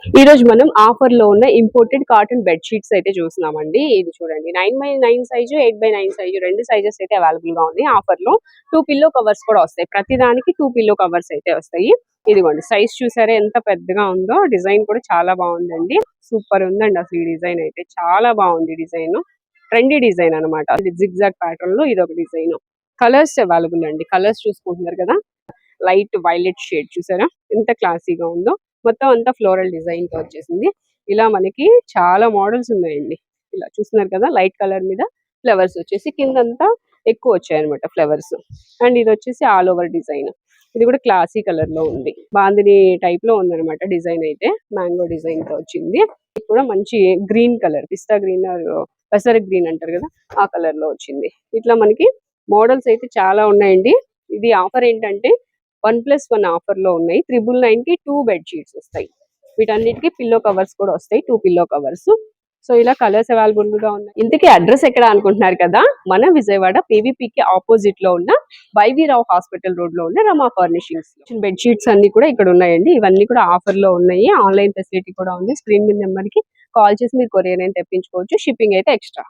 ఈ రోజు మనం ఆఫర్ లో ఉన్న ఇంపోర్టెడ్ కాటన్ బెడ్ షీట్స్ అయితే చూస్తున్నామండి. ఇది చూడండి 9x9 సైజు 8x9 సైజు రెండు సైజెస్ అయితే అవైలబుల్ గా ఉన్నాయి ఆఫర్ లో. 2 పిల్లో కవర్స్ కూడా వస్తాయి. ప్రతి దానికి 2 పిల్లో కవర్స్ అయితే వస్తాయి. ఇదిగోండి సైజ్ చూసారా ఎంత పెద్దగా ఉందో. డిజైన్ కూడా చాలా బాగుందండి. సూపర్ ఉందండి అసలు ఈ డిజైన్ అయితే చాలా బాగుంది. డిజైన్ ట్రెండీ డిజైన్ అనమాట. ఇది జిగ్జాగ్ ప్యాటర్న్ లో ఇది ఒక డిజైన్. కలర్స్ అవైలబుల్ అండి. కలర్స్ చూసుకుంటున్నారు కదా, లైట్ వైలెట్ షేడ్ చూసారా ఎంత క్లాసీగా ఉందో. మొత్తం అంతా ఫ్లోరల్ డిజైన్ తో వచ్చేసింది. ఇలా మనకి చాలా మోడల్స్ ఉన్నాయండి. ఇలా చూస్తున్నారు కదా, లైట్ కలర్ మీద ఫ్లవర్స్ వచ్చేసి కిందంతా ఎక్కువ వచ్చాయి అనమాట ఫ్లవర్స్. అండ్ ఇది వచ్చేసి ఆల్ ఓవర్ డిజైన్. ఇది కూడా క్లాసీ కలర్ లో ఉంది. బాందిని టైప్ లో ఉంది అనమాట డిజైన్ అయితే. మ్యాంగో డిజైన్ తో వచ్చింది. ఇది కూడా మంచి గ్రీన్ కలర్, పిస్తా గ్రీన్, పెసర గ్రీన్ అంటారు కదా, ఆ కలర్ లో వచ్చింది. ఇట్లా మనకి మోడల్స్ అయితే చాలా ఉన్నాయండి. ఇది ఆఫర్ ఏంటంటే 1+1 ఆఫర్ లో ఉన్నాయి. 999 కి 2 బెడ్ షీట్స్ వస్తాయి. వీటన్నిటికీ పిల్లో కవర్స్ కూడా వస్తాయి, 2 పిల్లో కవర్స్. సో ఇలా కలర్స్ అవైలబుల్ గా ఉన్నాయి. ఇంతకీ అడ్రస్ ఎక్కడ అనుకుంటున్నారు కదా, మన విజయవాడ పీవీపీకి ఆపోజిట్ లో ఉన్న వైవి రావు హాస్పిటల్ రోడ్ లో ఉన్న రమా ఫర్నిషింగ్స్. బెడ్ షీట్స్ అన్ని కూడా ఇక్కడ ఉన్నాయండి. ఇవన్నీ కూడా ఆఫర్ లో ఉన్నాయి. ఆన్లైన్ ఫెసిలిటీ కూడా ఉంది. స్క్రీన్ మీద నెంబర్ కి కాల్ చేసి మీరు కొరియర్ అయినా తెప్పించుకోవచ్చు. షిప్పింగ్ అయితే ఎక్స్ట్రా.